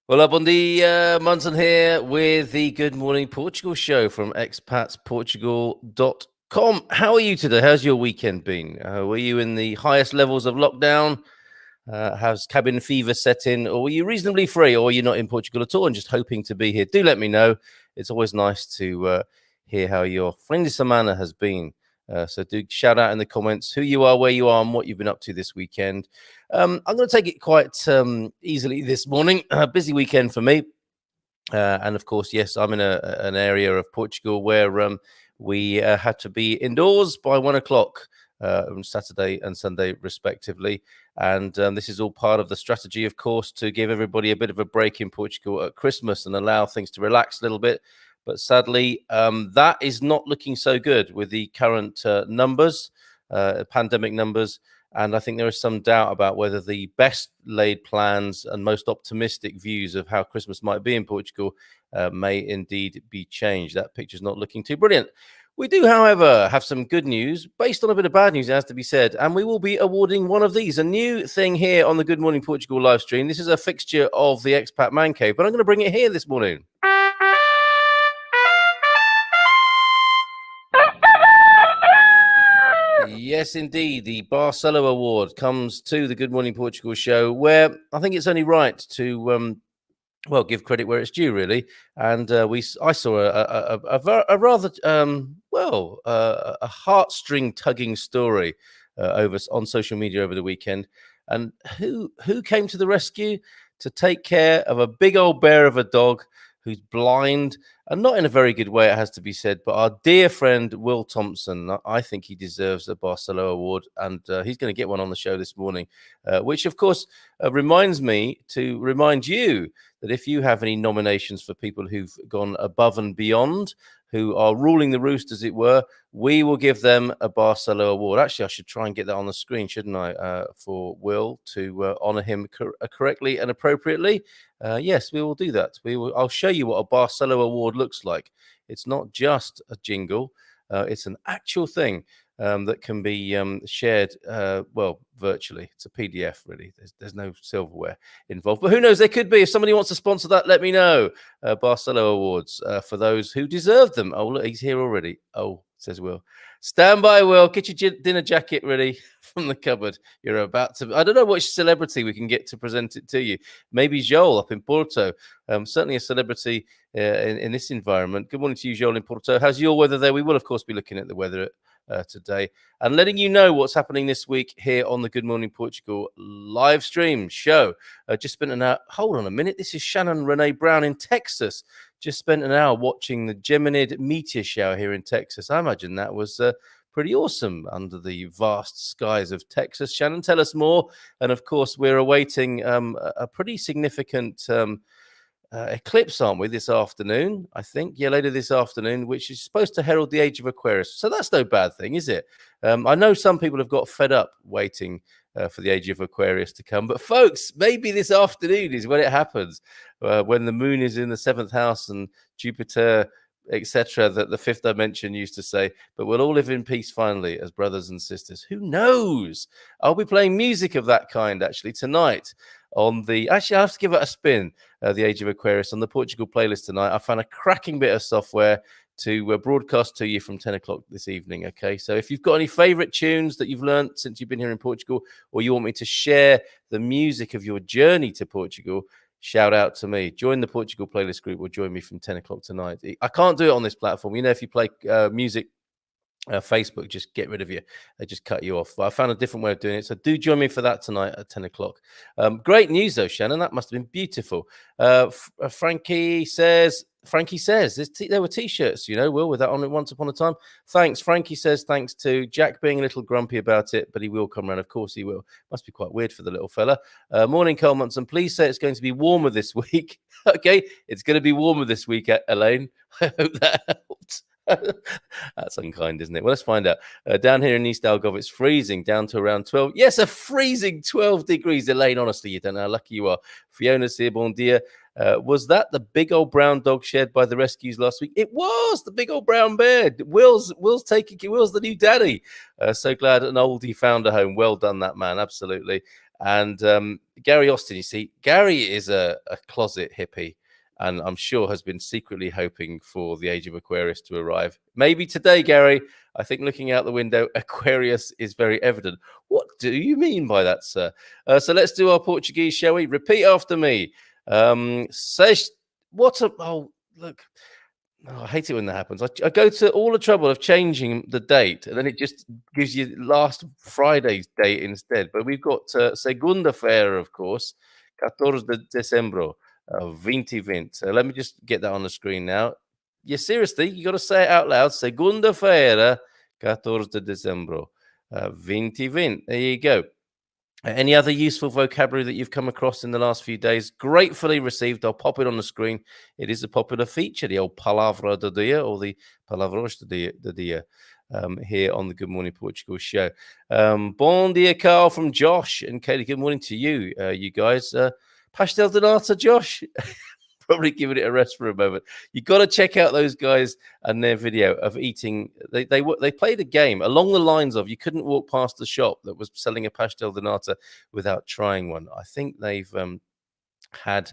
Hola, bom dia. Munson here with the Good Morning Portugal show from expatsportugal.com. How are you today? How's your weekend been? Were you in the highest levels of lockdown? Has cabin fever set in? Or were you reasonably free? Or are you not in Portugal at all and just hoping to be here? Do let me know. It's always nice to hear how your friend Samana has been. So do shout out in the comments who you are, where you are, and what you've been up to this weekend. I'm going to take it quite easily this morning. Busy weekend for me. And of course, yes, I'm in an area of Portugal where we had to be indoors by 1 o'clock on Saturday and Sunday, respectively. And this is all part of the strategy, of course, to give everybody a bit of a break in Portugal at Christmas and allow things to relax a little bit. But sadly, that is not looking so good with the current numbers, pandemic numbers. And I think there is some doubt about whether the best laid plans and most optimistic views of how Christmas might be in Portugal may indeed be changed. That picture's not looking too brilliant. We do, however, have some good news based on a bit of bad news, it has to be said. And we will be awarding one of these, a new thing here on the Good Morning Portugal live stream. This is a fixture of the Expat Man Cave, but I'm going to bring it here this morning. Yes, indeed. The Barcelo Award comes to the Good Morning Portugal show, where I think it's only right to, well, give credit where it's due, really. And I saw a rather, a heartstring tugging story over on social media over the weekend. And who came to the rescue to take care of a big old bear of a dog who's blind, and not in a very good way, it has to be said. But our dear friend Will Thompson, I think he deserves a Barcelo Award, and he's going to get one on the show this morning, which, of course, reminds me to remind you that if you have any nominations for people who've gone above and beyond, who are ruling the roost, as it were, we will give them a Barcelo Award. Actually, I should try and get that on the screen, shouldn't I, for Will, to honour him correctly and appropriately. Yes, we will do that. I'll show you what a Barcelo Award looks like. It's not just a jingle. It's an actual thing that can be shared, virtually. It's a PDF, really. There's no silverware involved. But who knows? There could be. If somebody wants to sponsor that, let me know. Barcelo Awards for those who deserve them. Oh, look, he's here already. Oh, says Will. Stand by, Will. Get your dinner jacket ready from the cupboard. You're about to... I don't know which celebrity we can get to present it to you. Maybe Joel up in Porto. Certainly a celebrity in this environment. Good morning to you, Joel in Porto. How's your weather there? We will, of course, be looking at the weather today and letting you know what's happening this week here on the Good Morning Portugal live stream show. Just spent an hour. Hold on a minute. This is Shannon Renee Brown in Texas. Just spent an hour watching the Geminid meteor shower here in Texas. I imagine that was pretty awesome under the vast skies of Texas. Shannon, tell us more. And of course, we're awaiting a pretty significant eclipse, aren't we, this afternoon? I think, yeah, later this afternoon, which is supposed to herald the age of Aquarius. So that's no bad thing, is it? I know some people have got fed up waiting for the age of Aquarius to come, but folks, maybe this afternoon is when it happens, when the moon is in the 7th house and Jupiter, etc., that the 5th dimension used to say. But we'll all live in peace finally as brothers and sisters. Who knows? I'll be playing music of that kind actually tonight on the... Actually, I have to give it a spin, the Age of Aquarius, on the Portugal playlist tonight. I found a cracking bit of software to broadcast to you from 10 o'clock this evening, okay? So if you've got any favourite tunes that you've learned since you've been here in Portugal, or you want me to share the music of your journey to Portugal, shout out to me. Join the Portugal playlist group or join me from 10 o'clock tonight. I can't do it on this platform. You know, if you play music, Facebook, just get rid of you. They just cut you off. But I found a different way of doing it. So do join me for that tonight at 10 o'clock. Great news, though, Shannon. That must have been beautiful. Frankie says there were T-shirts, you know, Will, with that on it once upon a time. Thanks. Frankie says thanks to Jack being a little grumpy about it, but he will come around. Of course he will. Must be quite weird for the little fella. Morning, Carl Munson. Please say it's going to be warmer this week. Okay, it's going to be warmer this week, Elaine. I hope that helps. That's unkind, isn't it? Well, let's find out. Down here in East Algarve, it's freezing down to around 12. Yes, a freezing 12 degrees, Elaine. Honestly, you don't know how lucky you are. Fiona's here, bon dia. Was that the big old brown dog shared by the rescues last week? It was the big old brown bear. Will's the new daddy. So glad an oldie found a home. Well done, that man. Absolutely. And Gary Austin, you see, Gary is a closet hippie, and I'm sure has been secretly hoping for the age of Aquarius to arrive. Maybe today, Gary. I think looking out the window, Aquarius is very evident. What do you mean by that, sir? So let's do our Portuguese, shall we? Repeat after me. Says what a look. Oh, I hate it when that happens. I go to all the trouble of changing the date, and then it just gives you last Friday's date instead. But we've got segunda-feira, of course, 14 de dezembro, 2020. Let me just get that on the screen now. Yeah, seriously, you got to say it out loud. Segunda-feira, 14 de dezembro, 2020. There you go. Any other useful vocabulary that you've come across in the last few days? Gratefully received. I'll pop it on the screen. It is a popular feature, the old Palavra do Dia or the Palavras do Dia here on the Good Morning Portugal show. Bon dia, Carl from Josh and Katie. Good morning to you, you guys. Pastel de nata, Josh. Probably giving it a rest for a moment. You got to check out those guys and their video of eating. They played a game along the lines of you couldn't walk past the shop that was selling a pastel de nata without trying one. I think they've had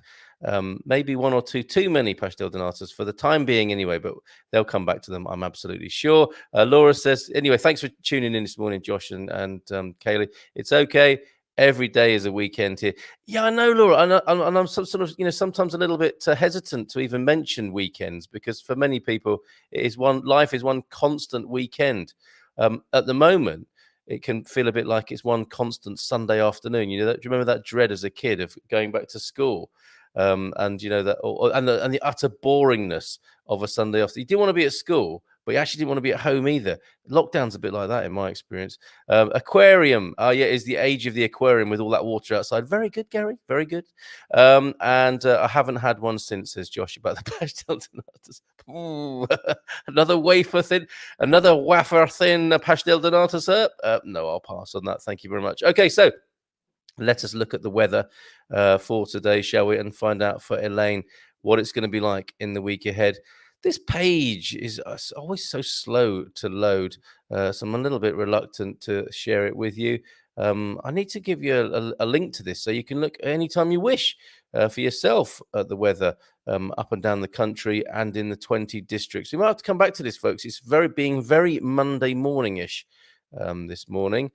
maybe one or two too many pastel de natas for the time being anyway, but they'll come back to them, I'm absolutely sure. Laura says, anyway, thanks for tuning in this morning, Josh and Kaylee. It's okay. Every day is a weekend here. Yeah, I know, Laura. And I'm sort of, sometimes a little bit hesitant to even mention weekends because for many people, life is one constant weekend. At the moment, it can feel a bit like it's one constant Sunday afternoon. Do you remember that dread as a kid of going back to school? And the utter boringness of a Sunday afternoon. You didn't want to be at school, but you actually didn't want to be at home either. Lockdown's a bit like that in my experience. Aquarium, is the age of the aquarium with all that water outside. Very good, Gary. Very good. And I haven't had one since, says Josh, about the pastel donatas. Another wafer thin pastel donata, sir. No, I'll pass on that. Thank you very much. Okay, so let us look at the weather for today, shall we, and find out for Elaine what it's going to be like in the week ahead. This page is always so slow to load, so I'm a little bit reluctant to share it with you. I need to give you a link to this so you can look anytime you wish for yourself at the weather up and down the country and in the 20 districts. We might have to come back to this, folks. It's being very Monday morning-ish this morning.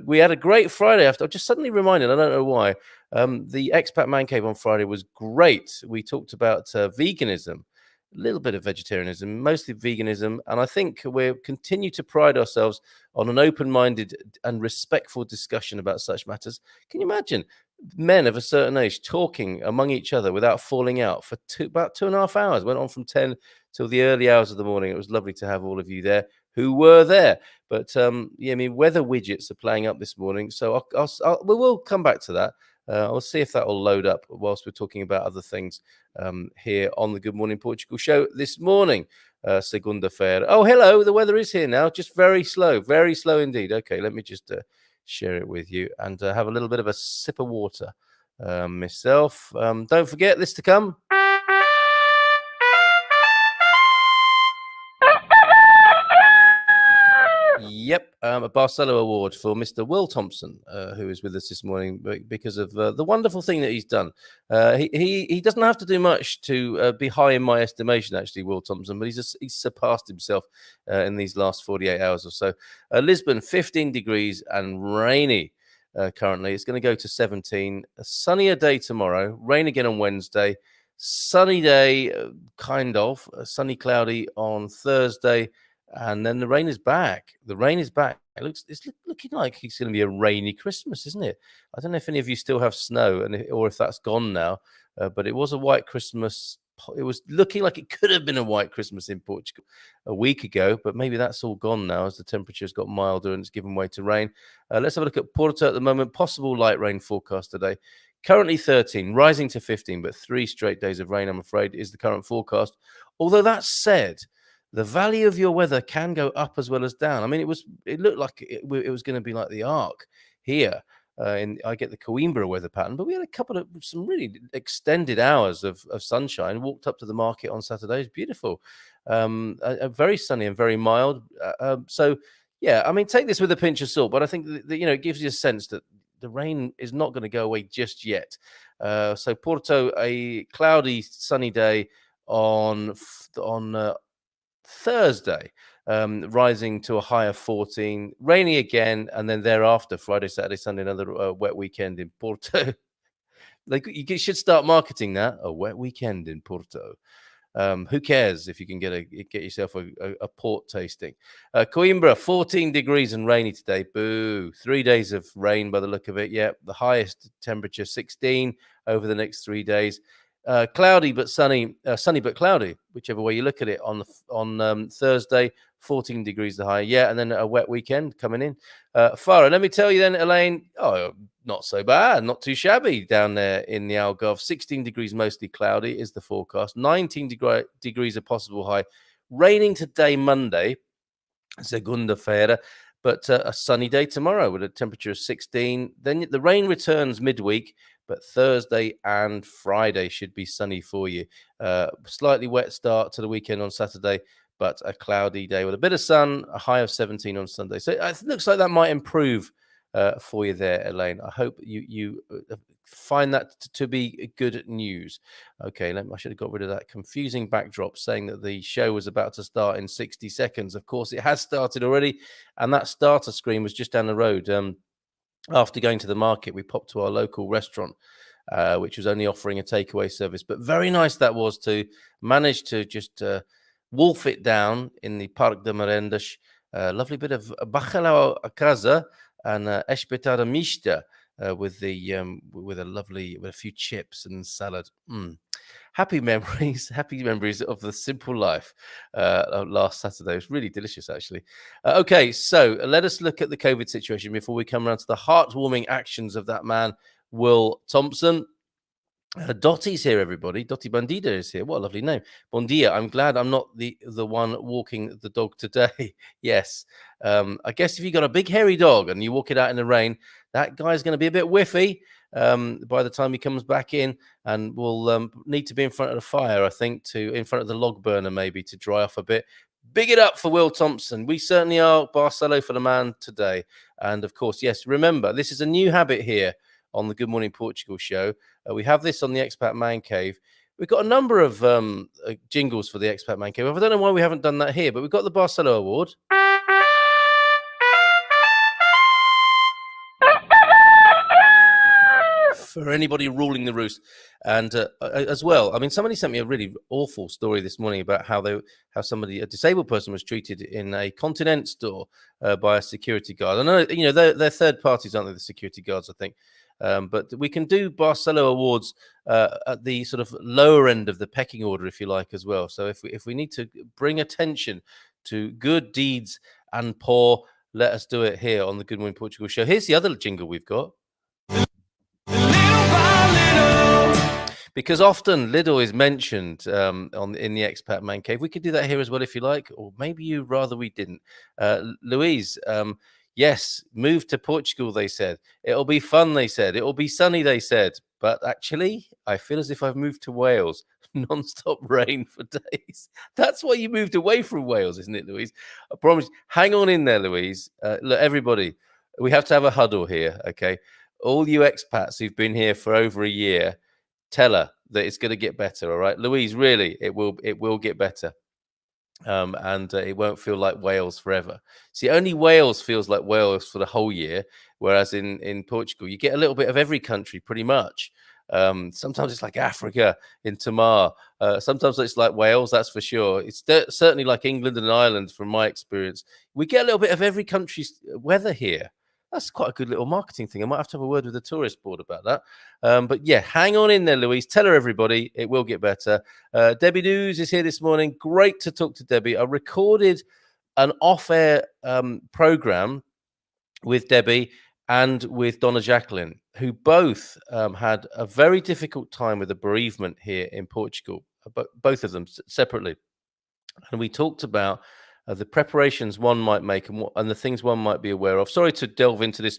We had a great Friday after. I'm just suddenly reminded, I don't know why, the Expat Man Cave on Friday was great. We talked about veganism, a little bit of vegetarianism, mostly veganism. And I think we continue to pride ourselves on an open-minded and respectful discussion about such matters. Can you imagine men of a certain age talking among each other without falling out for about 2.5 hours? Went on from 10 till the early hours of the morning. It was lovely to have all of you there who were there. But weather widgets are playing up this morning. So we will come back to that. I'll see if that will load up whilst we're talking about other things here on the Good Morning Portugal show this morning. Segunda-feira. Oh, hello. The weather is here now. Just very slow indeed. Okay, let me just share it with you and have a little bit of a sip of water myself. Don't forget this to come. Yep, a Barcelo Award for Mr. Will Thompson, who is with us this morning because of the wonderful thing that he's done. He doesn't have to do much to be high in my estimation, actually, Will Thompson, but he's surpassed himself in these last 48 hours or so. Lisbon, 15 degrees and rainy currently. It's going to go to 17. A sunnier day tomorrow, rain again on Wednesday, sunny day, kind of, sunny, cloudy on Thursday. And then the rain is back. It's looking like it's going to be a rainy Christmas, isn't it? I don't know if any of you still have snow or if that's gone now. But it was a white Christmas. It was looking like it could have been a white Christmas in Portugal a week ago, but maybe that's all gone now as the temperature's got milder and it's given way to rain. Let's have a look at Porto at the moment. Possible light rain forecast today. Currently 13, rising to 15, but 3 straight days of rain, I'm afraid, is the current forecast. Although that said, the value of your weather can go up as well as down. I mean, it looked like it was going to be like the Arc here. I get the Coimbra weather pattern, but we had some really extended hours of sunshine. Walked up to the market on Saturday. It's beautiful. Very sunny and very mild. So, yeah, I mean, take this with a pinch of salt, but I think that, it gives you a sense that the rain is not going to go away just yet. So Porto, a cloudy, sunny day on Thursday, rising to a high of 14, rainy again, and then thereafter, Friday, Saturday, Sunday, another wet weekend in Porto. Like you should start marketing that, a wet weekend in Porto. Who cares if you can get yourself a port tasting? Coimbra, 14 degrees and rainy today. Boo. 3 days of rain by the look of it. Yep. The highest temperature 16 over the next 3 days. Cloudy but sunny, sunny but cloudy, whichever way you look at it. On Thursday, 14 degrees the high. Yeah, and then a wet weekend coming in. Farah, let me tell you then, Elaine. Oh, not so bad, not too shabby down there in the Algarve. 16 degrees, mostly cloudy is the forecast. 19 degrees a possible high. Raining today, Monday, segunda-feira, but a sunny day tomorrow with a temperature of 16. Then the rain returns midweek, but Thursday and Friday should be sunny for you. Slightly wet start to the weekend on Saturday, but a cloudy day with a bit of sun, a high of 17 on Sunday. So it looks like that might improve for you there, Elaine. I hope you find that to be good news. Okay, I should have got rid of that confusing backdrop saying that the show was about to start in 60 seconds. Of course, it has started already, and that starter screen was just down the road. After going to the market, we popped to our local restaurant, which was only offering a takeaway service. But very nice that was to manage to just wolf it down in the Parque de Merendas. Lovely bit of bacalhau a casa and espetada mista with a few chips and salad. Happy memories of the simple life last Saturday. It was really delicious, actually. Okay, so let us look at the COVID situation before we come around to the heartwarming actions of that man, Will Thompson. Dottie's here, everybody. Dottie Bandida is here. What a lovely name. Bon dia. I'm glad I'm not the one walking the dog today. Yes. I guess if you got a big hairy dog and you walk it out in the rain, that guy's going to be a bit whiffy by the time he comes back in, and will need to be in front of the fire, I think, in front of the log burner maybe to dry off a bit. Big it up for Will Thompson. We certainly are. Barcelo for the man today. And of course, yes, remember, this is a new habit here on the Good Morning Portugal show. We have this on the Expat Man Cave. We've got a number of jingles for the Expat Man Cave. I don't know why we haven't done that here, but we've got the Barcelo Award. For anybody ruling the roost. And as well, I mean, somebody sent me a really awful story this morning about how a disabled person was treated in a Continent store by a security guard. I know, they're third parties, aren't they, the security guards, I think. But we can do Barcelo Awards at the sort of lower end of the pecking order, if you like, as well. So if we need to bring attention to good deeds and poor, let us do it here on the Good Morning Portugal show. Here's the other jingle we've got. Because often Lidl is mentioned in the Expat Man Cave. We could do that here as well if you like, or maybe you'd rather we didn't. Louise, yes, move to Portugal, they said. It'll be fun, they said. It'll be sunny, they said. But actually, I feel as if I've moved to Wales. Non-stop rain for days. That's why you moved away from Wales, isn't it, Louise? I promise. Hang on in there, Louise. Look, everybody, we have to have a huddle here, okay? All you expats who've been here for over a year, tell her that it's going to get better, all right? Louise, really, it will get better. And it won't feel like Wales forever. See, only Wales feels like Wales for the whole year, whereas in Portugal, you get a little bit of every country pretty much. Sometimes it's like Africa in Tamar. Sometimes it's like Wales, that's for sure. It's certainly like England and Ireland from my experience. We get a little bit of every country's weather here. That's quite a good little marketing thing. I might have to have a word with the tourist board about that. But yeah, hang on in there, Louise. Tell her, everybody, it will get better. Debbie News is here this morning. Great to talk to Debbie. I recorded an off-air program with Debbie and with Donna Jacqueline, who both had a very difficult time with a bereavement here in Portugal, but both of them separately. And we talked about the preparations one might make and the things one might be aware of. Sorry to delve into this,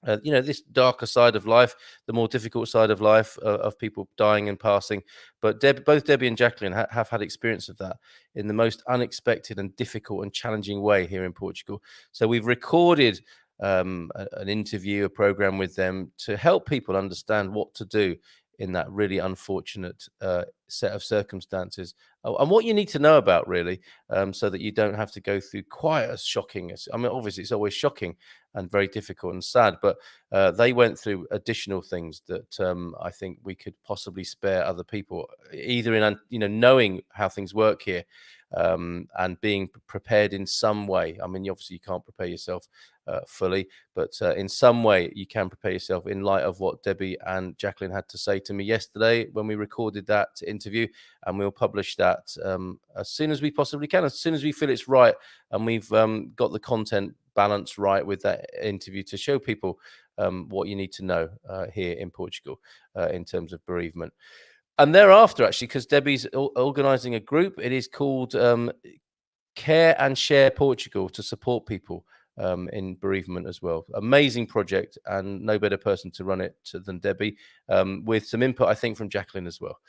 this darker side of life, the more difficult side of life of people dying and passing. But both Debbie and Jacqueline have had experience of that in the most unexpected and difficult and challenging way here in Portugal. So we've recorded an interview, a program with them to help people understand what to do in that really unfortunate set of circumstances, and what you need to know about, really, so that you don't have to go through quite as shocking as, I mean, obviously it's always shocking and very difficult and sad, but they went through additional things that I think we could possibly spare other people, either in knowing how things work here, and being prepared in some way. I mean, obviously you can't prepare yourself fully, but in some way you can prepare yourself in light of what Debbie and Jacqueline had to say to me yesterday when we recorded that interview, and we'll publish that as soon as we possibly can, as soon as we feel it's right, and we've got the content balance right with that interview to show people what you need to know here in Portugal in terms of bereavement. And thereafter, actually, because Debbie's organizing a group, it is called Care and Share Portugal, to support people in bereavement as well. Amazing project, and no better person to run it than Debbie, with some input, I think, from Jacqueline as well.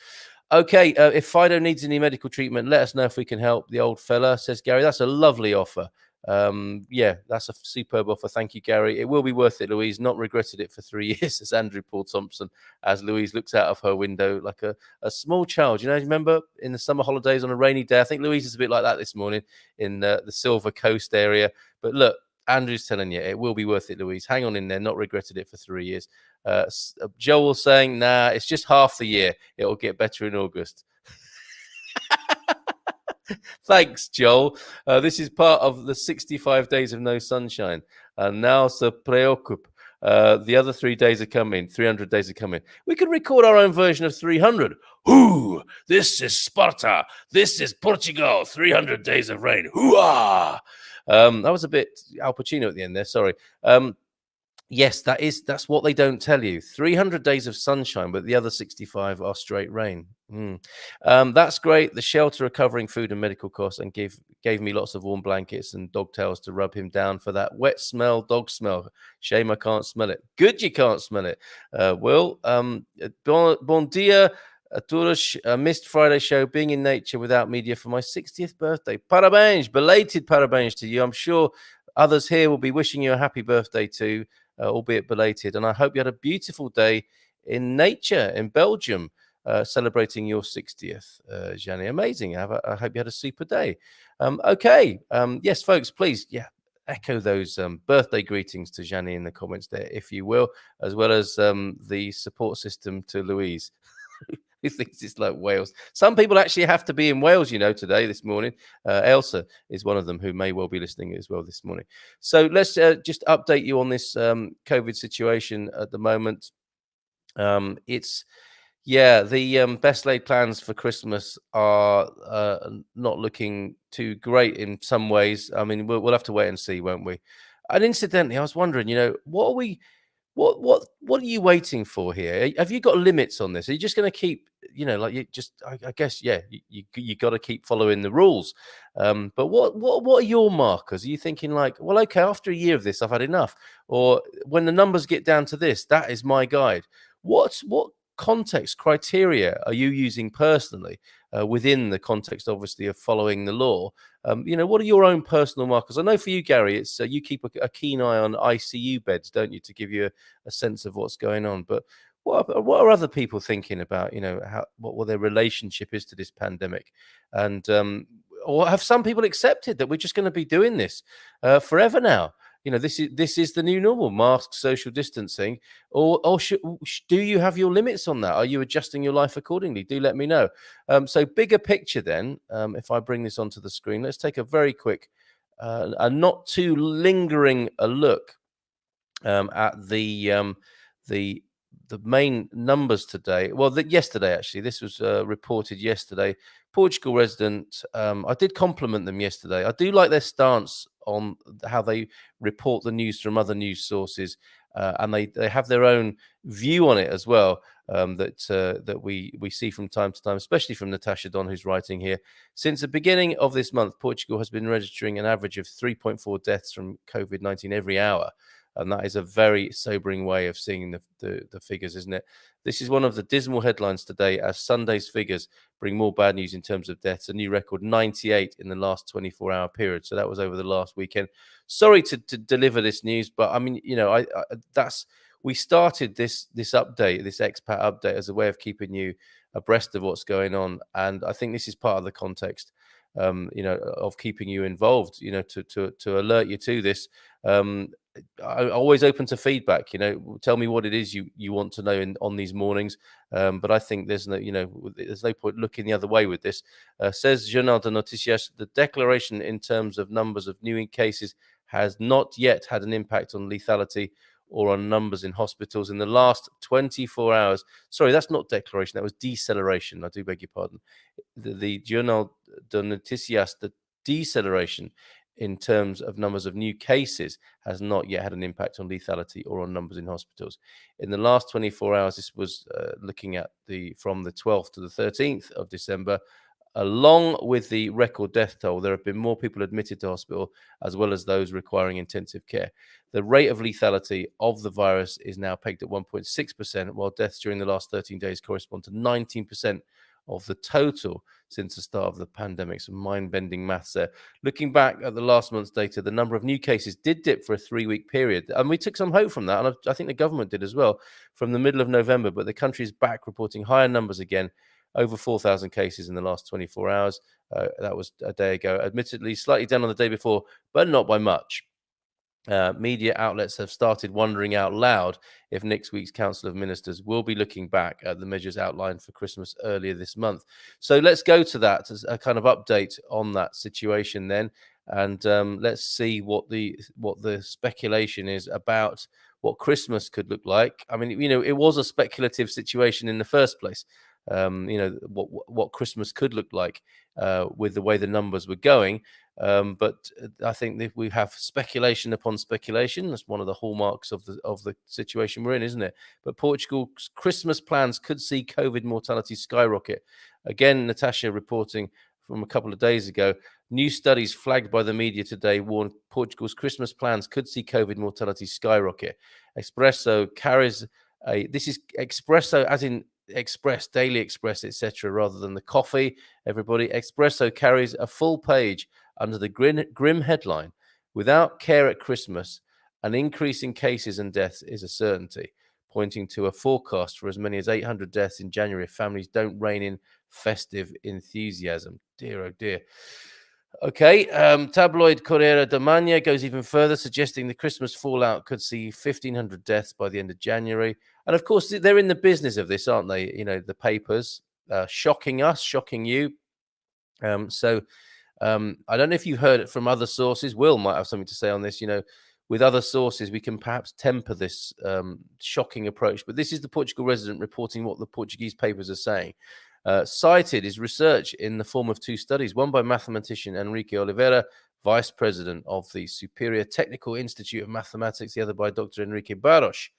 Okay, if Fido needs any medical treatment, let us know if we can help the old fella, says Gary. That's a lovely offer. Yeah, that's a superb offer. Thank you, Gary. It will be worth it, Louise. Not regretted it for 3 years, says Andrew Paul Thompson, as Louise looks out of her window like a small child. You know, remember in the summer holidays on a rainy day? I think Louise is a bit like that this morning in the Silver Coast area. But look, Andrew's telling you, it will be worth it, Louise. Hang on in there. Not regretted it for 3 years. Joel saying, nah, it's just half the year. It'll get better in August. Thanks, Joel. This is part of the 65 days of no sunshine. And now se preocupe. The other 3 days are coming. 300 days are coming. We could record our own version of 300. Ooh, this is Sparta. This is Portugal. 300 days of rain. Hoo-ah! That was a bit Al Pacino at the end there. Sorry. Yes, that's what they don't tell you. 300 days of sunshine, but the other 65 are straight rain. That's great. The shelter are covering food and medical costs, and gave me lots of warm blankets and dog tails to rub him down for that wet smell, dog smell. Shame I can't smell it. Good, you can't smell it. Will, bon dia a todos. Missed Friday show, being in nature without media for my 60th birthday. Parabéns, belated parabéns to you. I'm sure others here will be wishing you a happy birthday too. Albeit belated, and I hope you had a beautiful day in nature in Belgium, celebrating your 60th, Gianni. Amazing. I hope you had a super day. Okay. Yes, folks, please, echo those birthday greetings to Gianni in the comments there, if you will, as well as the support system to Louise, who thinks it's like Wales. Some people actually have to be in Wales, today, this morning. Elsa is one of them, who may well be listening as well this morning. So let's just update you on this COVID situation at the moment. It's the best laid plans for Christmas are not looking too great in some ways. I mean, we'll have to wait and see, won't we? And incidentally, I was wondering, what are you waiting for here? Have you got limits on this? Are you just going to keep, I guess, you got to keep following the rules. But what are your markers? Are you thinking like, well, okay, after a year of this, I've had enough, or when the numbers get down to this, that is my guide? What context criteria are you using personally within the context, obviously, of following the law? What are your own personal markers? I know for you, Gary, it's you keep a keen eye on ICU beds, don't you, to give you a sense of what's going on. But what are other people thinking about, what their relationship is to this pandemic? And or have some people accepted that we're just going to be doing this forever now? This is the new normal: masks, social distancing, or do you have your limits on that? Are you adjusting your life accordingly? Do let me know. So bigger picture then, if I bring this onto the screen, let's take a very quick and not too lingering a look at the main numbers today. Well, yesterday, actually, this was reported yesterday. Portugal resident, I did compliment them yesterday. I do like their stance on how they report the news from other news sources, and they have their own view on it as well, that we see from time to time, especially from Natasha Don, who's writing here. Since the beginning of this month, Portugal has been registering an average of 3.4 deaths from COVID-19 every hour. And that is a very sobering way of seeing the figures, isn't it? This is one of the dismal headlines today, as Sunday's figures bring more bad news in terms of deaths. A new record, 98 in the last 24-hour period. So that was over the last weekend. Sorry to deliver this news, but I mean, we started this update, this expat update, as a way of keeping you abreast of what's going on, and I think this is part of the context, of keeping you involved, to alert you to this. I'm always open to feedback. Tell me what it is you want to know on these mornings. But I think there's no point looking the other way with this. Says Jornal de Noticias, the declaration in terms of numbers of new cases has not yet had an impact on lethality or on numbers in hospitals in the last 24 hours. Sorry, that's not declaration. That was deceleration. I do beg your pardon. The Jornal de Noticias, the deceleration in terms of numbers of new cases has not yet had an impact on lethality or on numbers in hospitals. In the last 24 hours, this was looking at from the 12th to the 13th of December, along with the record death toll, there have been more people admitted to hospital as well as those requiring intensive care. The rate of lethality of the virus is now pegged at 1.6%, while deaths during the last 13 days correspond to 19% of the total since the start of the pandemic. Some mind-bending maths there. Looking back at the last month's data, the number of new cases did dip for a 3-week period, and we took some hope from that, and I think the government did as well, from the middle of November, but the country is back reporting higher numbers again. Over 4,000 cases in the last 24 hours. That was a day ago. Admittedly, slightly down on the day before, but not by much. Media outlets have started wondering out loud if next week's Council of Ministers will be looking back at the measures outlined for Christmas earlier this month. So let's go to that as a kind of update on that situation then, and let's see what the speculation is about what Christmas could look like. I mean, it was a speculative situation in the first place. What Christmas could look like with the way the numbers were going. But I think that we have speculation upon speculation. That's one of the hallmarks of the situation we're in, isn't it? But Portugal's Christmas plans could see COVID mortality skyrocket. Again, Natasha reporting from a couple of days ago, new studies flagged by the media today warn Portugal's Christmas plans could see COVID mortality skyrocket. Espresso carries this is espresso as in Express, Daily Express, etc., rather than the coffee. Everybody, Espresso carries a full page under the grim headline: "Without care at Christmas, an increase in cases and deaths is a certainty," pointing to a forecast for as many as 800 deaths in January if families don't rein in festive enthusiasm. Dear, oh dear. Okay, tabloid Corriere da Manhã goes even further, suggesting the Christmas fallout could see 1,500 deaths by the end of January. And of course, they're in the business of this, aren't they? The papers, shocking us, shocking you. I don't know if you've heard it from other sources. Will might have something to say on this. With other sources, we can perhaps temper this shocking approach. But this is the Portugal resident reporting what the Portuguese papers are saying. Cited is research in the form of 2 studies, one by mathematician Enrique Oliveira, vice president of the Superior Technical Institute of Mathematics, the other by Dr. Enrique Barros.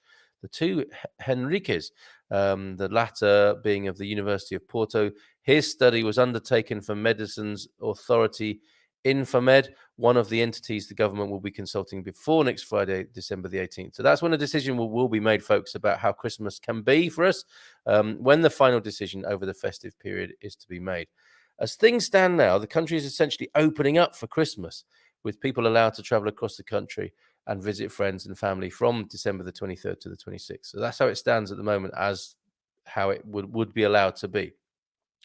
The two Henriques, the latter being of the University of Porto. His study was undertaken for Medicines Authority Infamed, one of the entities the government will be consulting before next Friday, December the 18th. So that's when a decision will be made, folks, about how Christmas can be for us, when the final decision over the festive period is to be made. As things stand now, the country is essentially opening up for Christmas, with people allowed to travel across the country and visit friends and family from December the 23rd to the 26th. So that's how it stands at the moment, as how it would be allowed to be,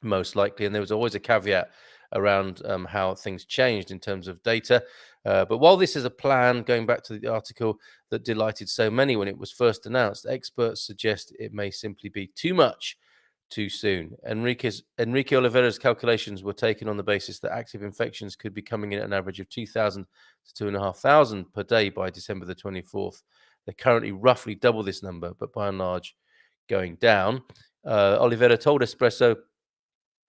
most likely. And there was always a caveat around how things changed in terms of data. But while this is a plan, going back to the article that delighted so many when it was first announced, experts suggest it may simply be too much too soon. Enrique Oliveira's calculations were taken on the basis that active infections could be coming in at an average of 2,000 to 2,500 per day by December the 24th. They're currently roughly double this number, but by and large going down. Oliveira told Espresso,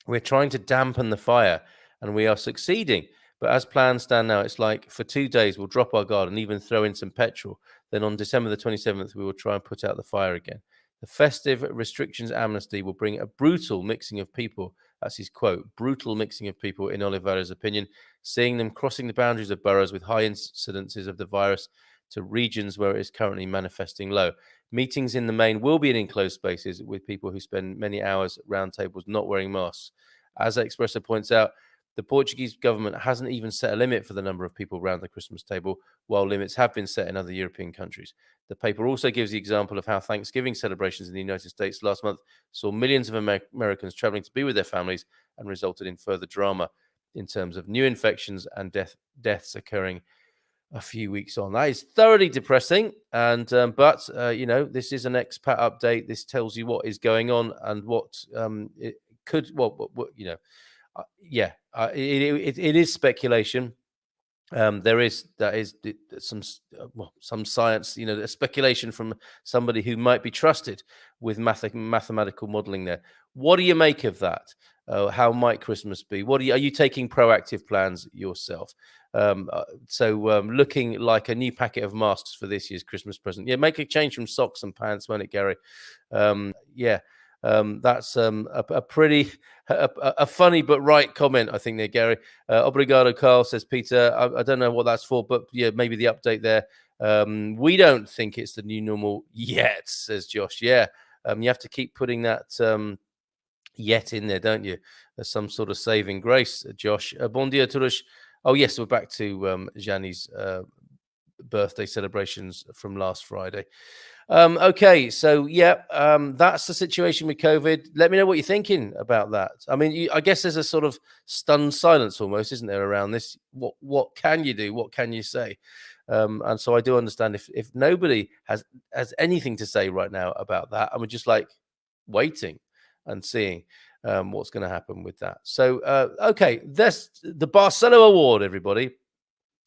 "We're trying to dampen the fire, and we are succeeding. But as plans stand now, it's like for 2 days we'll drop our guard and even throw in some petrol. Then on December the 27th, we will try and put out the fire again. The festive restrictions amnesty will bring a brutal mixing of people." That's his quote. "Brutal mixing of people," in Oliveira's opinion, seeing them crossing the boundaries of boroughs with high incidences of the virus to regions where it is currently manifesting low. Meetings in the main will be in enclosed spaces with people who spend many hours round tables not wearing masks. As Expresso points out, the Portuguese government hasn't even set a limit for the number of people around the Christmas table, while limits have been set in other European countries. The paper also gives the example of how Thanksgiving celebrations in the United States last month saw millions of Americans traveling to be with their families and resulted in further drama in terms of new infections and deaths occurring a few weeks on. That is thoroughly depressing. And but this is an expat update. This tells you what is going on and what it could. It is speculation. There is some science, a speculation from somebody who might be trusted with mathematical modelling. There, what do you make of that? How might Christmas be? Are you taking proactive plans yourself? Looking like a new packet of masks for this year's Christmas present. Yeah, make a change from socks and pants, won't it, Gary? That's a pretty a funny but right comment, I think, there, Gary. Obrigado, Carl, says Peter. I don't know what that's for, but yeah, maybe the update there. We don't think it's the new normal yet, says Josh. Yeah, you have to keep putting that yet in there, don't you? There's some sort of saving grace, Josh. Bon dia, todos. Oh, yes, we're back to Gianni's birthday celebrations from last Friday. Okay, so that's the situation with COVID. Let me know what you're thinking about that. I mean, I guess there's a sort of stunned silence almost, isn't there, around this? What can you do? What can you say? And so I do understand if nobody has anything to say right now about that, and we're just like waiting and seeing what's going to happen with that. So, okay, that's the Barcelo Award, everybody.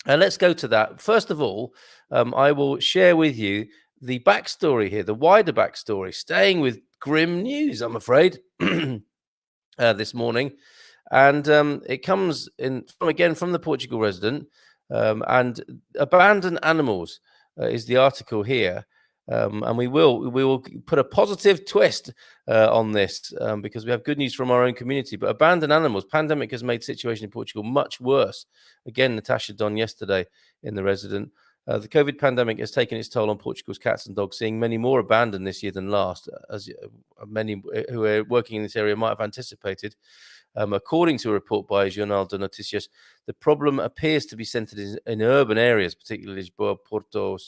And let's go to that. First of all, I will share with you the backstory here, the wider backstory, staying with grim news, I'm afraid, this morning. And it comes from the Portugal resident. And abandoned animals is the article here. And we will put a positive twist on this because we have good news from our own community. But abandoned animals, pandemic has made the situation in Portugal much worse. Again, Natasha Don yesterday in the resident. The COVID pandemic has taken its toll on Portugal's cats and dogs, seeing many more abandoned this year than last, as many who are working in this area might have anticipated. According to a report by Jornal de Noticias, the problem appears to be centered in urban areas, particularly Lisboa, Porto,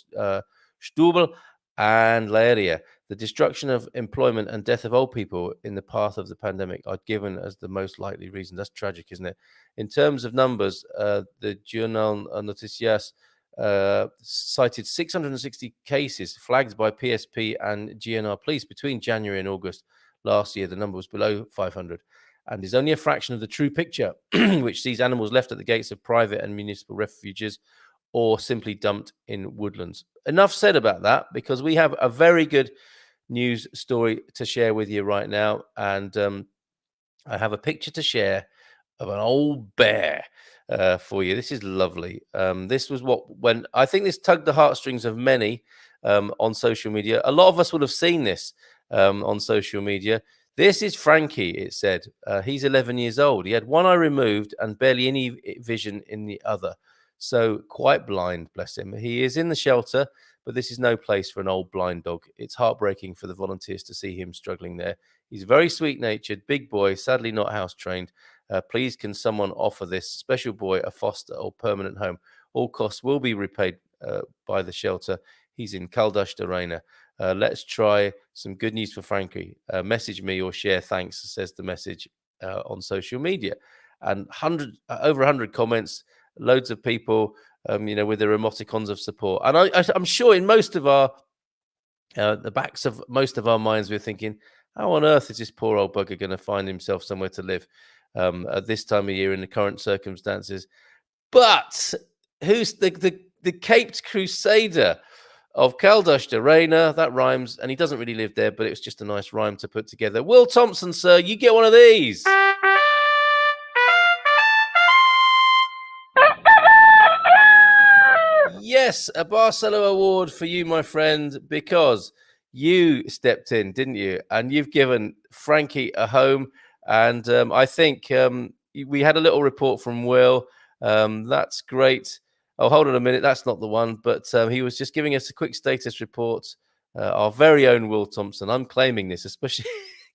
Setúbal, and Leiria. The destruction of employment and death of old people in the path of the pandemic are given as the most likely reason. That's tragic, isn't it? In terms of numbers, the Jornal Noticias cited 660 cases flagged by PSP and GNR police between January and August last year. The number was below 500 and is only a fraction of the true picture, which sees animals left at the gates of private and municipal refuges or simply dumped in woodlands. Enough said about that, because we have a very good news story to share with you right now. And I have a picture to share of an old bear for you. This is lovely. This was when I think this tugged the heartstrings of many on social media. A lot of us would have seen this on social media. This is Frankie, it said. He's 11 years old. He had one eye removed and barely any vision in the other. So quite blind, bless him. He is in the shelter, but this is no place for an old blind dog. It's heartbreaking for the volunteers to see him struggling there. He's very sweet-natured, big boy, sadly not house-trained. Please, can someone offer this special boy a foster or permanent home? All costs will be repaid by the shelter. He's in Caldas de Reina. Let's try some good news for Frankie. Message me or share thanks, says the message on social media. And over 100 comments, loads of people, with their emoticons of support. And I'm sure in most of the backs of most of our minds, we're thinking, how on earth is this poor old bugger going to find himself somewhere to live at this time of year in the current circumstances? But who's the caped crusader of Caldas de Reina? That rhymes, and he doesn't really live there, but it was just a nice rhyme to put together. Will Thompson, sir, you get one of these. Yes, a Barcelo Award for you, my friend, because you stepped in, didn't you? And you've given Frankie a home. And I think we had a little report from Will. That's great. Oh, hold on a minute. That's not the one. But he was just giving us a quick status report. Our very own Will Thompson. I'm claiming this, especially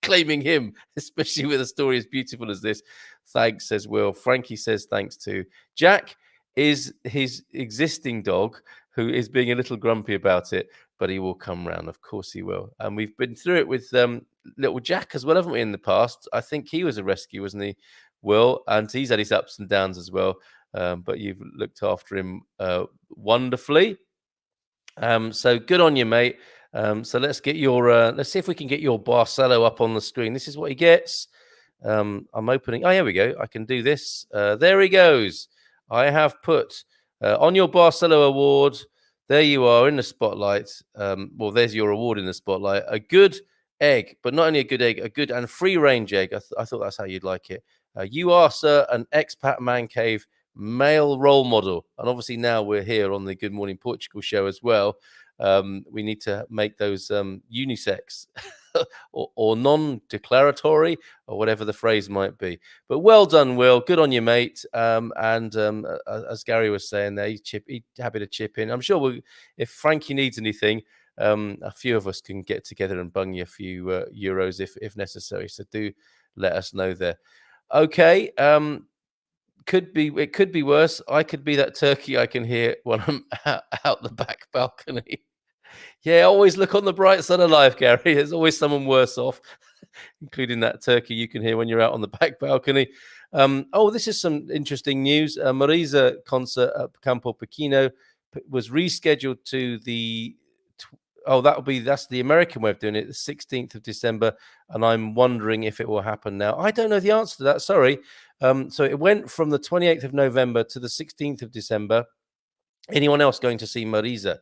claiming him, especially with a story as beautiful as this. Thanks, says Will. Frankie says thanks too. Jack is his existing dog who is being a little grumpy about it, but he will come round. Of course he will. And we've been through it with little Jack as well, haven't we, in the past? I think he was a rescue, wasn't he, Will? And he's had his ups and downs as well. But you've looked after him wonderfully. So good on you, mate. So let's get your let's see if we can get your Barcelo up on the screen. This is what he gets. I'm opening. Oh, here we go. I can do this. There he goes. I have put on your Barcelo Award. There you are in the spotlight. Well, there's your award in the spotlight. A good egg, but not only a good egg, a good and free range egg. I thought that's how you'd like it. You are, sir, an expat man cave male role model. And obviously now we're here on the Good Morning Portugal show as well. We need to make those unisex or non-declaratory or whatever the phrase might be. But well done, Will. Good on you, mate. As Gary was saying there, he's happy to chip in. I'm sure if Frankie needs anything, a few of us can get together and bung you a few euros if necessary. So do let us know there. Okay. It could be worse. I could be that turkey I can hear when I'm out the back balcony. Yeah, always look on the bright side of life, Gary. There's always someone worse off, including that turkey you can hear when you're out on the back balcony. This is some interesting news. Marisa concert at Campo Pequeno was rescheduled to the that's the American way of doing it, the 16th of December, and I'm wondering if it will happen now. I don't know the answer to that. Sorry. So it went from the 28th of November to the 16th of December. Anyone else going to see Marisa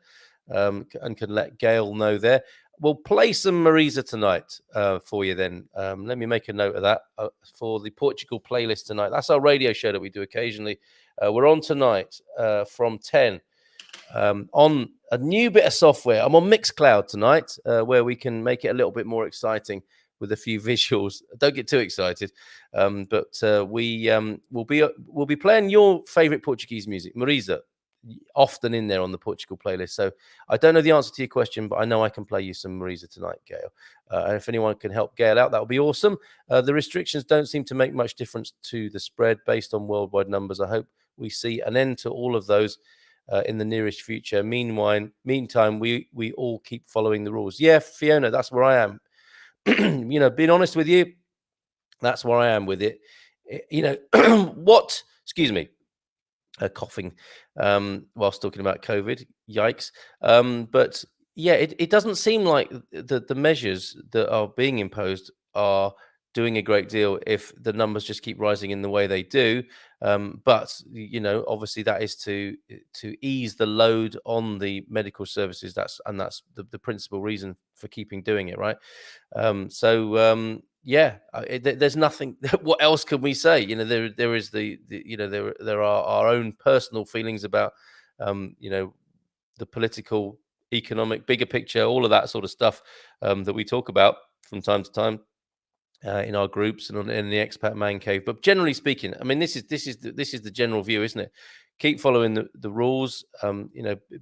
and can let Gail know there? We'll play some Marisa tonight for you then. Let me make a note of that for the Portugal playlist tonight. That's our radio show that we do occasionally. We're on tonight from 10 on a new bit of software. I'm on Mixcloud tonight where we can make it a little bit more exciting with a few visuals. Don't get too excited, but we'll be playing your favorite Portuguese music, Marisa, often in there on the Portugal playlist. So I don't know the answer to your question, but I know I can play you some Marisa tonight, Gail. And if anyone can help Gail out, that would be awesome. The restrictions don't seem to make much difference to the spread based on worldwide numbers. I hope we see an end to all of those in the nearest future. Meantime, we all keep following the rules. Yeah, Fiona, that's where I am. Being honest with you, that's where I am with it. Excuse me, coughing whilst talking about COVID. Yikes. But yeah, it doesn't seem like the measures that are being imposed are doing a great deal if the numbers just keep rising in the way they do. But obviously that is to ease the load on the medical services. That's the principal reason for keeping doing it, right? There's nothing. What else can we say? There is there are our own personal feelings about the political, economic, bigger picture, all of that sort of stuff that we talk about from time to time in our groups and in the Expat Man Cave. But generally speaking, I mean, this is the general view, isn't it? Keep following the rules.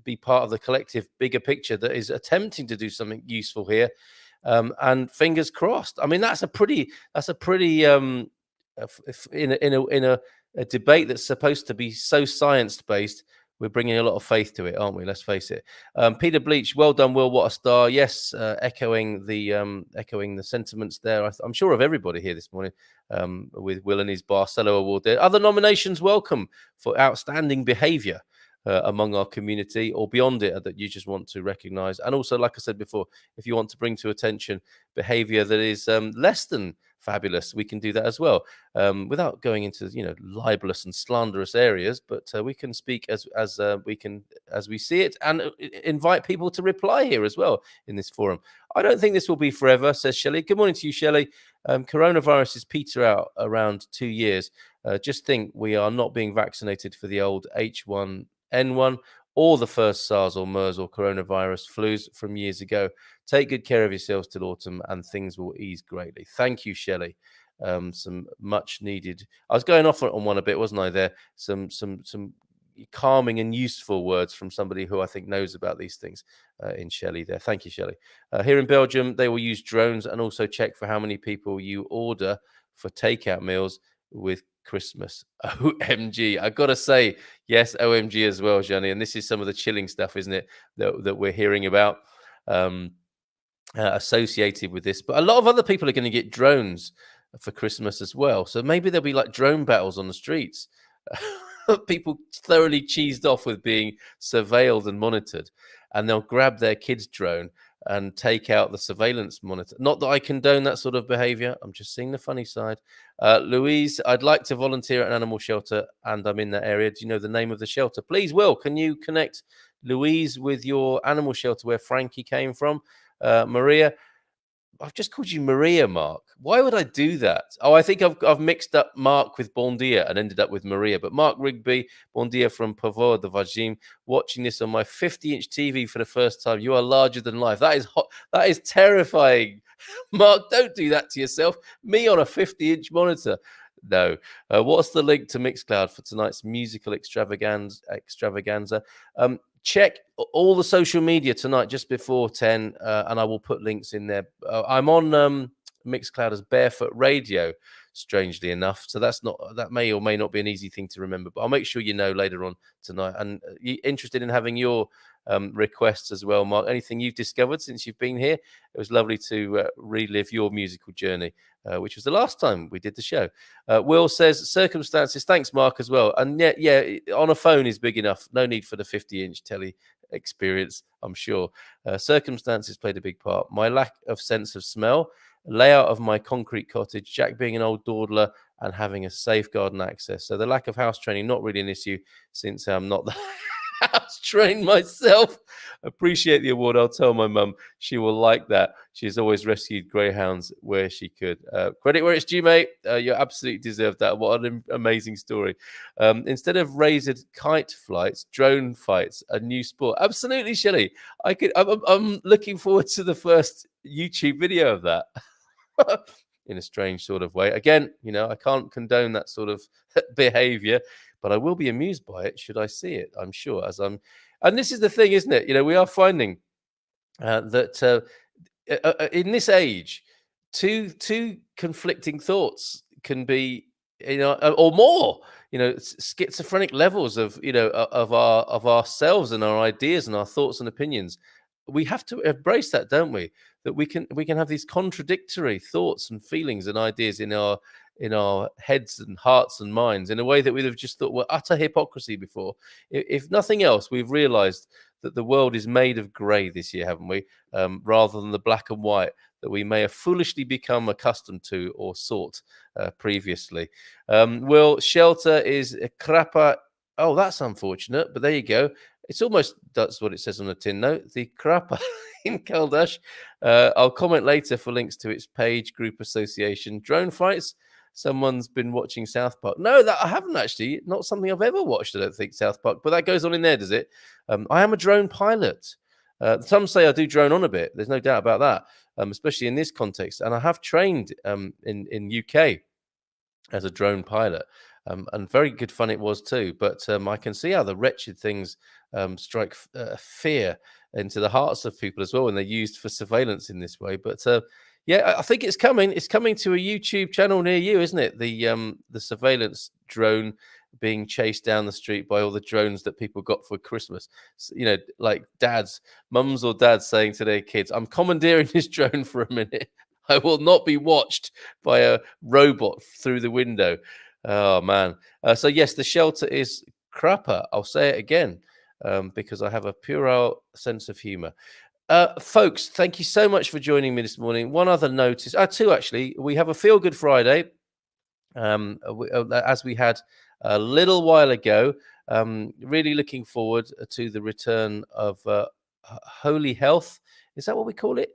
Be part of the collective bigger picture that is attempting to do something useful here. And fingers crossed. I mean, that's a pretty in a debate that's supposed to be so science based. We're bringing a lot of faith to it, aren't we? Let's face it. Peter Bleach, well done, Will. What a star! Yes, echoing the sentiments there. I'm sure of everybody here this morning with Will and his Barcelo Award. There, other nominations welcome for outstanding behaviour among our community or beyond it that you just want to recognise. And also, like I said before, if you want to bring to attention behaviour that is less than fabulous, we can do that as well, without going into libelous and slanderous areas. But we can speak as we see it, and invite people to reply here as well in this forum. I don't think this will be forever, says Shelley. Good morning to you, Shelley. Coronaviruses peter out around 2 years. Just think we are not being vaccinated for the old H1N1 or the first SARS or MERS or coronavirus flus from years ago. Take good care of yourselves till autumn and things will ease greatly. Thank you, Shelley. Some much needed. I was going off on one a bit, wasn't I? There, some calming and useful words from somebody who I think knows about these things in Shelley there. Thank you, Shelley. Here in Belgium, they will use drones and also check for how many people you order for takeout meals with Christmas. OMG. I got to say, yes, OMG as well, Johnny. And this is some of the chilling stuff, isn't it, that we're hearing about associated with this. But a lot of other people are going to get drones for Christmas as well. So maybe there'll be like drone battles on the streets. People thoroughly cheesed off with being surveilled and monitored, and they'll grab their kid's drone and take out the surveillance monitor. Not that I condone that sort of behavior. I'm just seeing the funny side. Louise, I'd like to volunteer at an animal shelter, and I'm in that area. Do you know the name of the shelter? Please, Will, can you connect Louise with your animal shelter where Frankie came from? Maria, I've just called you Maria, Mark. Why would I do that? Oh, I think I've mixed up Mark with Bon Dia and ended up with Maria. But Mark Rigby, Bon Dia from Pavor de Vagim, watching this on my 50-inch TV for the first time. You are larger than life. That is hot. That is terrifying. Mark, don't do that to yourself. Me on a 50-inch monitor. No. What's the link to Mixcloud for tonight's musical extravaganza? Check all the social media tonight just before 10, and I will put links in there. I'm on Mixcloud as Barefoot Radio, strangely enough. So that may or may not be an easy thing to remember, but I'll make sure you know later on tonight. And interested in having your requests as well, Mark? Anything you've discovered since you've been here? It was lovely to relive your musical journey, which was the last time we did the show. Will says circumstances. Thanks, Mark, as well. And yeah, on a phone is big enough. No need for the 50-inch telly experience, I'm sure. Circumstances played a big part. My lack of sense of smell, layout of my concrete cottage, Jack being an old dawdler, and having a safe garden access. So the lack of house training, not really an issue since I'm not the house trained myself. Appreciate the award. I'll tell my mum. She will like that. She's always rescued greyhounds where she could. Credit where it's due, mate. You absolutely deserve that. What an amazing story. Instead of razored kite flights, drone fights, a new sport. Absolutely, Shelley. I'm looking forward to the first YouTube video of that. In a strange sort of way. Again, I can't condone that sort of behavior, but I will be amused by it should I see it, I'm sure. And this is the thing, isn't it? We are finding that in this age, two conflicting thoughts can be, or more, schizophrenic levels of of ourselves and our ideas and our thoughts and opinions. We have to embrace that, don't we? That we can have these contradictory thoughts and feelings and ideas in our heads and hearts and minds in a way that we'd have just thought were utter hypocrisy before. If nothing else, we've realized that the world is made of grey this year, haven't we? Rather than the black and white that we may have foolishly become accustomed to or sought previously. Well, shelter is a crapper. Oh, that's unfortunate, but there you go. That's what it says on the tin note. The crapper in Caldash. I'll comment later for links to its page, group association. Drone fights. Someone's been watching South Park. No, that I haven't actually. Not something I've ever watched, I don't think, South Park. But that goes on in there, does it? I am a drone pilot. Some say I do drone on a bit. There's no doubt about that, especially in this context. And I have trained in UK as a drone pilot. And very good fun it was too. But I can see how the wretched things strike fear into the hearts of people as well when they're used for surveillance in this way. But yeah, I think it's coming. It's coming to a YouTube channel near you, isn't it? The surveillance drone being chased down the street by all the drones that people got for Christmas. So, like mums or dads saying to their kids, "I'm commandeering this drone for a minute. I will not be watched by a robot through the window." Oh man. So yes, the shelter is crapper. I'll say it again because I have a puerile sense of humor. Folks, thank you so much for joining me this morning. One other notice, two actually. We have a Feel Good Friday, as we had a little while ago. Really looking forward to the return of Holy Health. Is that what we call it?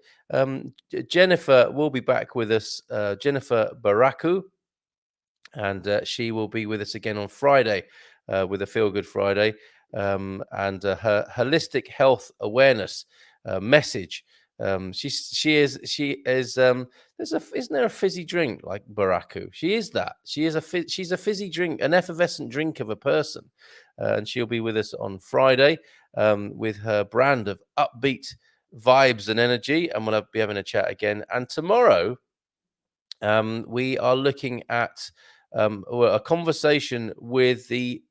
Jennifer will be back with us. Jennifer Baraku. And she will be with us again on Friday with a Feel Good Friday and her holistic health awareness message She is. Isn't there a fizzy drink like Baraku? She is that. She's a fizzy drink, an effervescent drink of a person, and she'll be with us on Friday with her brand of upbeat vibes and energy, and we'll be having a chat again. And tomorrow, we are looking at a conversation with the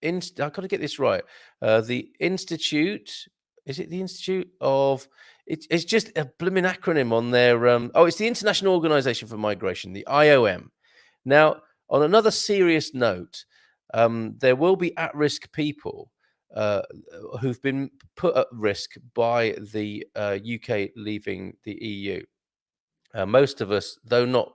I've got to get this right. The Institute, is it the Institute of? It's just a blooming acronym on their. It's the International Organization for Migration, the IOM. Now, on another serious note, there will be at-risk people uh, who've been put at risk by the UK leaving the EU. Most of us, though not,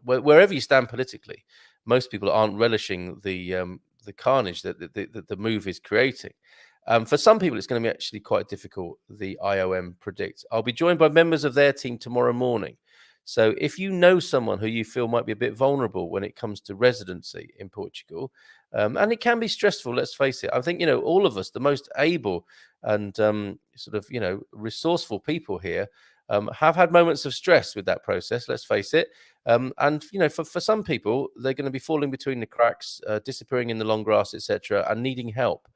wherever you stand politically, most people aren't relishing the carnage that the move is creating. For some people, it's going to be actually quite difficult. The IOM predicts. I'll be joined by members of their team tomorrow morning. So if you know someone who you feel might be a bit vulnerable when it comes to residency in Portugal, and it can be stressful, let's face it. I think, all of us, the most able and resourceful people here, have had moments of stress with that process, let's face it. And, for some people, they're going to be falling between the cracks, disappearing in the long grass, etc., and needing help.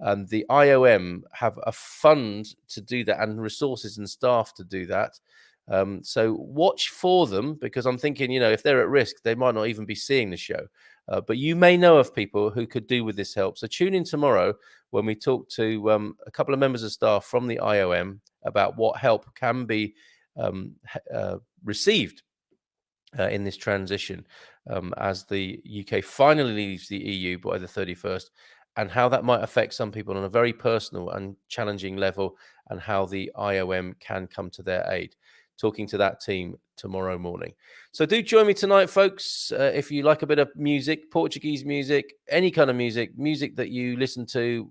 And the IOM have a fund to do that and resources and staff to do that. So watch for them, because I'm thinking, if they're at risk, they might not even be seeing the show. But you may know of people who could do with this help. So tune in tomorrow when we talk to a couple of members of staff from the IOM about what help can be received in this transition as the UK finally leaves the EU by the 31st, and how that might affect some people on a very personal and challenging level, and how the IOM can come to their aid. Talking to that team tomorrow morning. So do join me tonight, folks. If you like a bit of music, Portuguese music, any kind of music that you listen to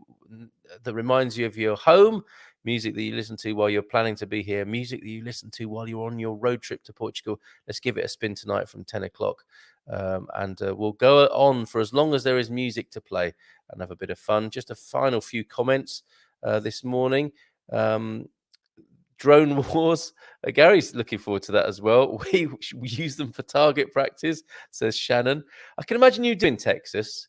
that reminds you of your home, music that you listen to while you're planning to be here, music that you listen to while you're on your road trip to Portugal, let's give it a spin tonight from 10 o'clock. And we'll go on for as long as there is music to play and have a bit of fun. Just a final few comments this morning. Drone wars. Gary's looking forward to that as well. We use them for target practice, says Shannon. I can imagine you doing Texas.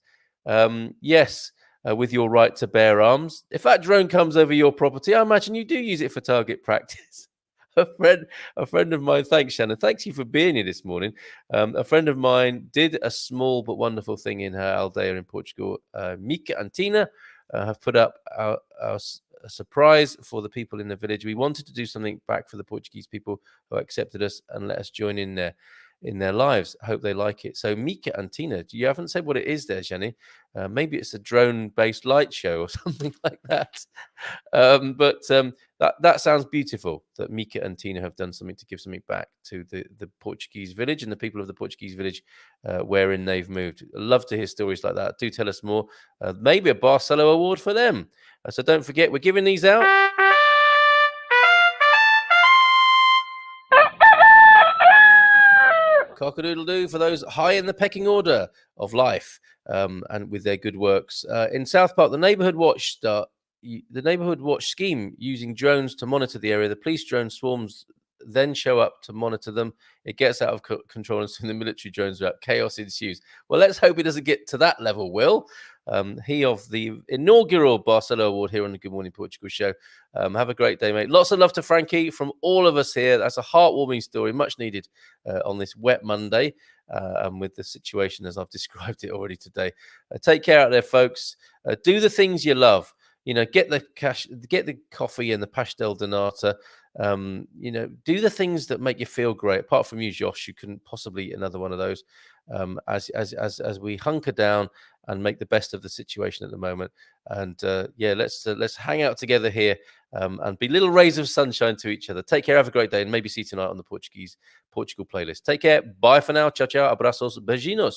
Yes, with your right to bear arms. If that drone comes over your property, I imagine you do use it for target practice. A friend of mine, thanks Shannon, thanks you for being here this morning. A friend of mine did a small but wonderful thing in her aldeia in Portugal. Mika and Tina have put up a surprise for the people in the village. We wanted to do something back for the Portuguese people who accepted us and let us join in their lives. I hope they like it. So Mika and Tina, you haven't said what it is there, Jenny. Maybe it's a drone-based light show or something like that. But that sounds beautiful, that Mika and Tina have done something to give something back to the Portuguese village and the people of the Portuguese village wherein they've moved. I'd love to hear stories like that. Do tell us more. Maybe a Barcelo Award for them. So don't forget, we're giving these out. Cock-a-doodle-doo for those high in the pecking order of life and with their good works. In South Park, the Neighbourhood Watch scheme using drones to monitor the area. The police drone swarms then show up to monitor them. It gets out of control, and soon the military drones are out. Chaos ensues. Well, let's hope it doesn't get to that level, Will. He of the inaugural Barcelo Award here on the Good Morning Portugal show. Have a great day, mate. Lots of love to Frankie from all of us here. That's a heartwarming story, much needed on this wet Monday, and with the situation as I've described it already today. Take care out there, folks. Do the things you love. Get the cash, get the coffee and the pastel de nata. Do the things that make you feel great. Apart from you, Josh, you couldn't possibly eat another one of those. As we hunker down and make the best of the situation at the moment. And let's hang out together here and be little rays of sunshine to each other. Take care, have a great day, and maybe see you tonight on the Portugal playlist. Take care. Bye for now. Ciao, ciao. Abraços. Beijinhos.